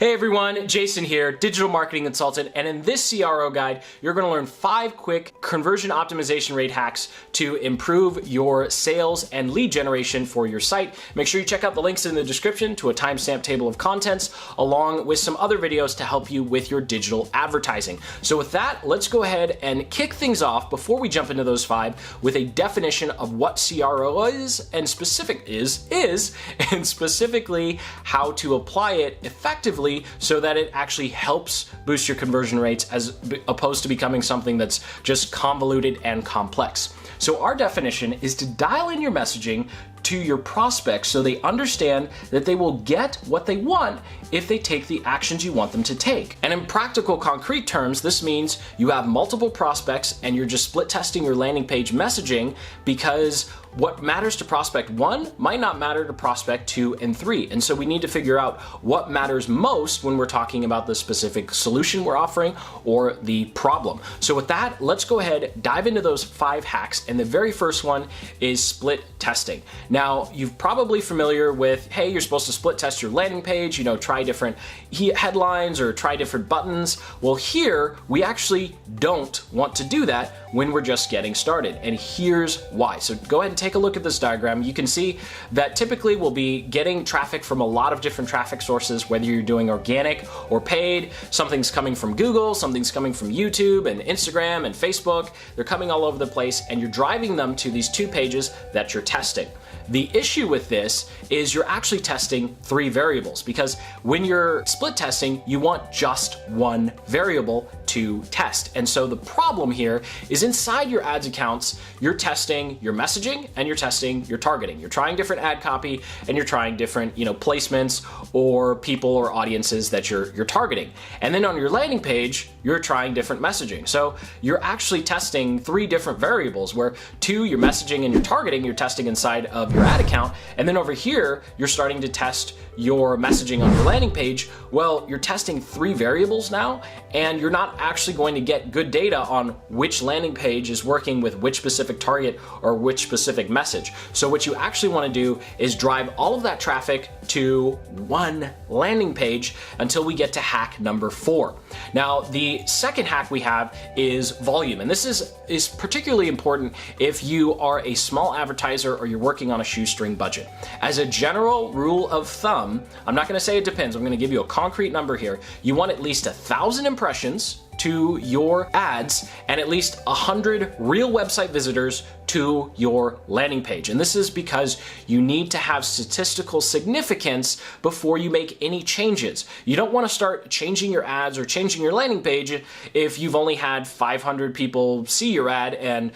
Hey everyone, Jason here, digital marketing consultant, and in this CRO guide, you're going to learn 5 quick conversion optimization rate hacks to improve your sales and lead generation for your site. Make sure you check out the links in the description to a timestamp table of contents, along with some other videos to help you with your digital advertising. So with that, let's go ahead and kick things off before we jump into those 5 with a definition of what CRO is and specifically how to apply it effectively so that it actually helps boost your conversion rates as opposed to becoming something that's just convoluted and complex. So our definition is to dial in your messaging to your prospects so they understand that they will get what they want if they take the actions you want them to take. And in practical, concrete terms, this means you have multiple prospects and you're just split testing your landing page messaging, because what matters to prospect 1 might not matter to prospect 2 and 3. And so we need to figure out what matters most when we're talking about the specific solution we're offering or the problem. So with that, let's go ahead, dive into those 5 hacks. And the very first one is split testing. Now, you're probably familiar with, hey, you're supposed to split test your landing page, try different headlines or try different buttons. Well, here, we actually don't want to do that when we're just getting started. And here's why. So go ahead and take a look at this diagram. You can see that typically we'll be getting traffic from a lot of different traffic sources, whether you're doing organic or paid. Something's coming from Google, something's coming from YouTube and Instagram and Facebook. They're coming all over the place, and you're driving them to these 2 pages that you're testing. The issue with this is you're actually testing 3 variables, because when you're split testing, you want just 1 variable to test. And so the problem here is inside your ads accounts, you're testing your messaging and you're testing your targeting. You're trying different ad copy and you're trying different, placements or people or audiences that you're targeting. And then on your landing page, you're trying different messaging. So you're actually testing 3 different variables, where 2, your messaging and your targeting, you're testing inside of your ad account. And then over here, you're starting to test your messaging on your landing page. Well, you're testing 3 variables now, and you're not actually going to get good data on which landing page is working with which specific target or which specific message. So what you actually want to do is drive all of that traffic to 1 landing page until we get to hack number 4. Now, the second hack we have is volume. And this is particularly important if you are a small advertiser or you're working on a shoestring budget. As a general rule of thumb, I'm not going to say it depends. I'm going to give you a concrete number here. You want at least 1,000 impressions to your ads and at least 100 real website visitors to your landing page. And this is because you need to have statistical significance before you make any changes. You don't want to start changing your ads or changing your landing page if you've only had 500 people see your ad and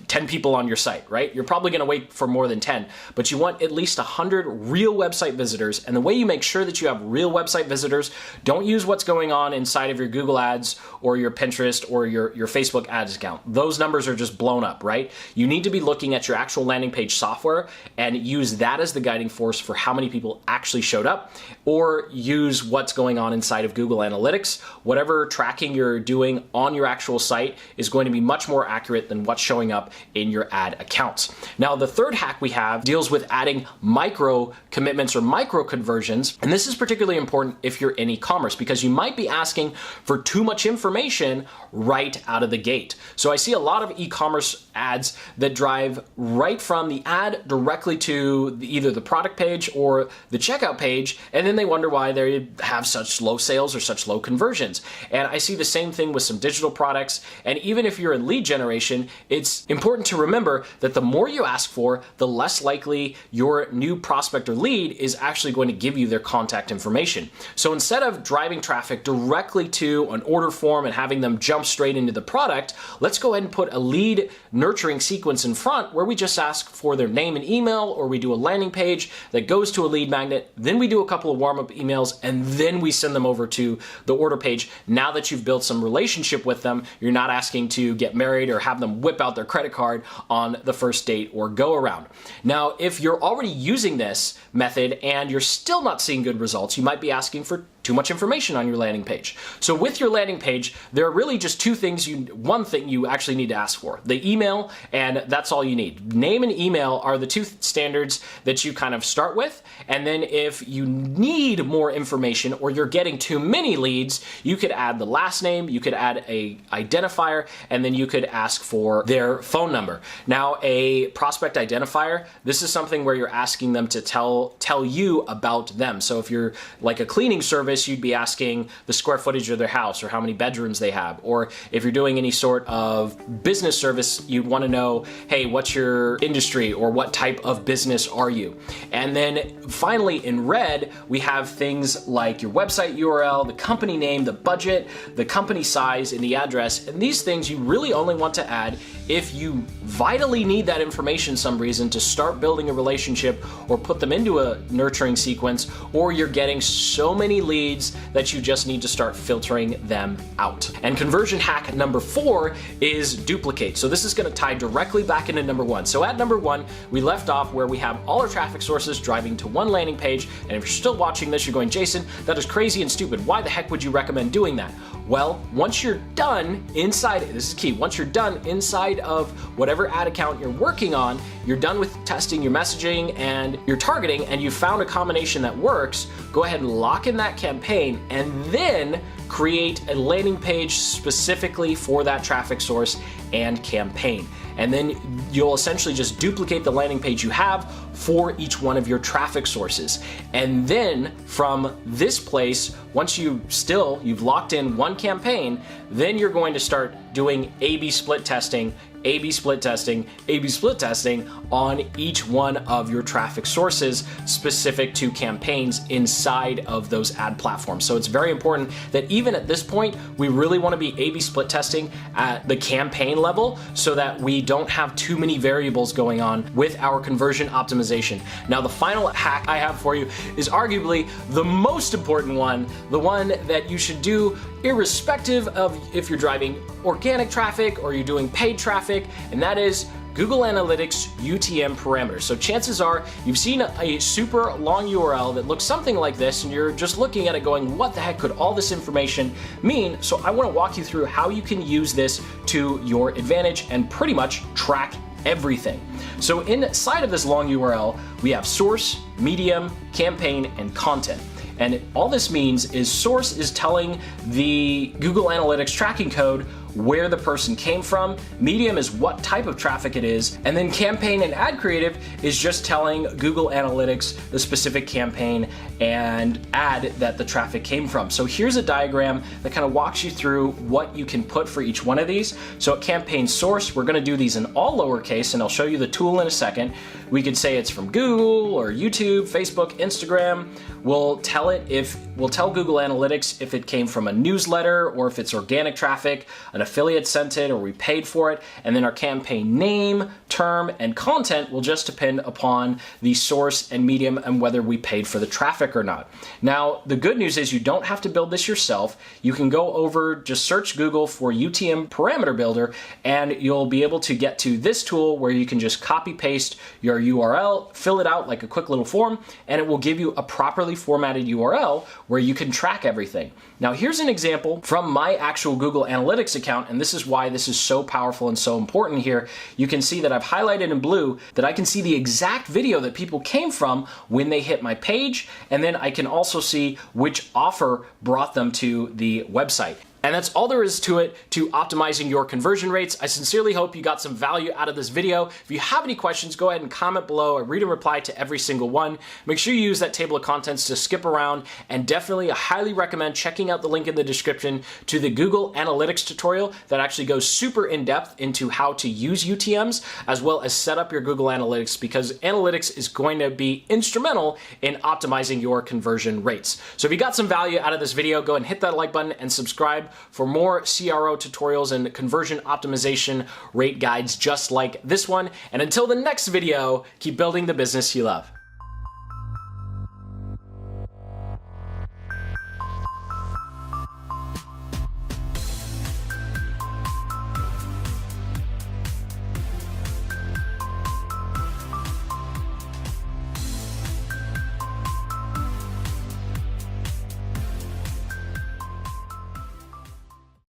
10 people on your site, right? You're probably going to wait for more than 10, but you want at least 100 real website visitors. And the way you make sure that you have real website visitors, don't use what's going on inside of your Google Ads or your Pinterest or your Facebook ads account. Those numbers are just blown up, right? You need to be looking at your actual landing page software and use that as the guiding force for how many people actually showed up, or use what's going on inside of Google Analytics. Whatever tracking you're doing on your actual site is going to be much more accurate than what's showing up in your ad accounts. Now, the third hack we have deals with adding micro commitments or micro conversions. And this is particularly important if you're in e-commerce, because you might be asking for too much information right out of the gate. So I see a lot of e-commerce ads that drive right from the ad directly to either the product page or the checkout page, and then they wonder why they have such low sales or such low conversions. And I see the same thing with some digital products. And even if you're in lead generation, it's important to remember that the more you ask for, the less likely your new prospect or lead is actually going to give you their contact information. So instead of driving traffic directly to an order form and having them jump straight into the product, let's go ahead and put a lead nurturing sequence in front where we just ask for their name and email, or we do a landing page that goes to a lead magnet. Then we do a couple of warm-up emails, and then we send them over to the order page. Now that you've built some relationship with them, you're not asking to get married or have them whip out their credit card on the first date or go around. Now, if you're already using this method and you're still not seeing good results, you might be asking for too much information on your landing page. So with your landing page, there are really just two things one thing you actually need to ask for: the email, and that's all you need. Name and email are the two standards that you kind of start with, and then if you need more information or you're getting too many leads, you could add the last name, you could add a identifier, and then you could ask for their phone number. Now, a prospect identifier, this is something where you're asking them to tell you about them. So if you're like a cleaning service, you'd be asking the square footage of their house or how many bedrooms they have. Or if you're doing any sort of business service, you'd want to know, hey, what's your industry or what type of business are you? And then finally, in red, we have things like your website URL, the company name, the budget, the company size, and the address. And these things you really only want to add if you vitally need that information some reason to start building a relationship or put them into a nurturing sequence, or you're getting so many leads that you just need to start filtering them out. And conversion hack number 4 is duplicate. So this is going to tie directly back into number 1. So at number 1, we left off where we have all our traffic sources driving to one landing page. And if you're still watching this, you're going, Jason, that is crazy and stupid. Why the heck would you recommend doing that? Well, once you're done inside, this is key, once you're done inside of whatever ad account you're working on, you're done with testing your messaging and your targeting, and you found a combination that works, go ahead and lock in that campaign and then create a landing page specifically for that traffic source and campaign. And then you'll essentially just duplicate the landing page you have for each one of your traffic sources. And then from this place, once you've locked in one campaign, then you're going to start doing A/B split testing, A/B split testing, A/B split testing on each one of your traffic sources specific to campaigns inside of those ad platforms. So it's very important that even at this point, we really want to be A/B split testing at the campaign level so that we don't have too many variables going on with our conversion optimization. Now, the final hack I have for you is arguably the most important one, the one that you should do irrespective of if you're driving organic traffic or you're doing paid traffic, and that is Google Analytics UTM parameters. So chances are you've seen a super long URL that looks something like this, and you're just looking at it going, what the heck could all this information mean? So I want to walk you through how you can use this to your advantage and pretty much track everything. So inside of this long URL, we have source, medium, campaign, and content. And all this means is source is telling the Google Analytics tracking code where the person came from, medium is what type of traffic it is, and then campaign and ad creative is just telling Google Analytics the specific campaign and ad that the traffic came from. So here's a diagram that kind of walks you through what you can put for each one of these. So at campaign source, we're going to do these in all lowercase, and I'll show you the tool in a second. We could say it's from Google or YouTube, Facebook, Instagram. We'll tell Google Analytics if it came from a newsletter or if it's organic traffic, an affiliate sent it, or we paid for it. And then our campaign name, term, and content will just depend upon the source and medium and whether we paid for the traffic or not. Now, the good news is you don't have to build this yourself. You can go over, just search Google for UTM Parameter Builder, and you'll be able to get to this tool where you can just copy paste your URL, fill it out like a quick little form, and it will give you a properly formatted URL where you can track everything. Now, here's an example from my actual Google Analytics account, and this is why this is so powerful and so important here. You can see that I've highlighted in blue that I can see the exact video that people came from when they hit my page, and then I can also see which offer brought them to the website. And that's all there is to it to optimizing your conversion rates. I sincerely hope you got some value out of this video. If you have any questions, go ahead and comment below. I read and reply to every single one. Make sure you use that table of contents to skip around, and definitely I highly recommend checking out the link in the description to the Google Analytics tutorial that actually goes super in depth into how to use UTMs as well as set up your Google Analytics, because analytics is going to be instrumental in optimizing your conversion rates. So if you got some value out of this video, go ahead and hit that like button and subscribe for more CRO tutorials and conversion optimization rate guides just like this one. And until the next video, keep building the business you love.